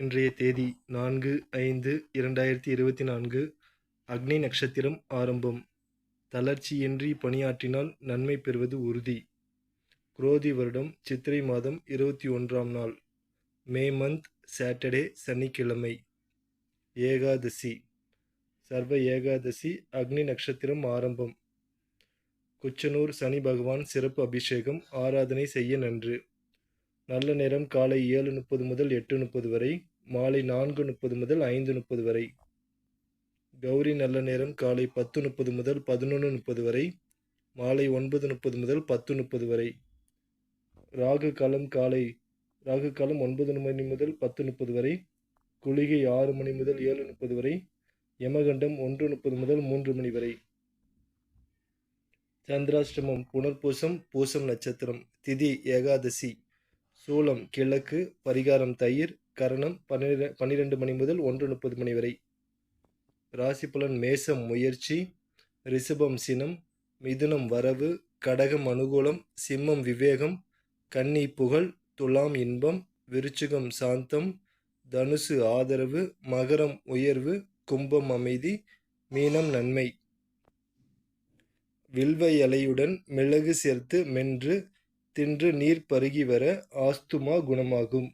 இன்றைய தேதி 4/5/2024. அக்னி நட்சத்திரம் ஆரம்பம். தளர்ச்சியின்றி பணியாற்றினால் நன்மை பெறுவது உறுதி. குரோதி வருடம் சித்திரை மாதம் 21ஆம் நாள். மே மந்த் சாட்டர்டே சனிக்கிழமை. ஏகாதசி. சர்வ ஏகாதசி. அக்னி நட்சத்திரம் ஆரம்பம். குச்சனூர் சனி பகவான் சிறப்பு அபிஷேகம் ஆராதனை செய்ய நன்று. நல்ல நேரம் காலை 7:30 முதல் 8:30 வரை, மாலை 4:30 முதல் 5:30 வரை. கௌரி நல்ல நேரம் காலை 10:30 முதல் 11:30 வரை, மாலை 9:30 முதல் 10:30 வரை. ராகு காலம் 9 மணி முதல் 10:30 வரை, குளிகை 6 மணி முதல் 7:30 வரை, யமகண்டம் 1:30 முதல் 3 மணி வரை. சந்திராஷ்டமம் புனர்பூசம் பூசம் நட்சத்திரம். திதி ஏகாதசி. சூலம் கிழக்கு. பரிகாரம் தயிர். கரணம் 12 மணி முதல் 1:30 மணி வரை. ராசி பலன். மேசம் முயற்சி, ரிஷபம் சினம், மிதுனம் வரவு, கடகம் அனுகூலம், சிம்மம் விவேகம், கன்னி புகழ், துலாம் இன்பம், விருச்சிகம் சாந்தம், தனுசு ஆதரவு, மகரம் உயர்வு, கும்பம் அமைதி, மீனம் நன்மை. வில்வ இலையுடன் மிளகு சேர்த்து மென்று தின்று நீர் பருகி வர ஆஸ்துமா குணமாகும்.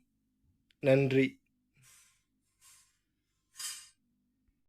நன்றி.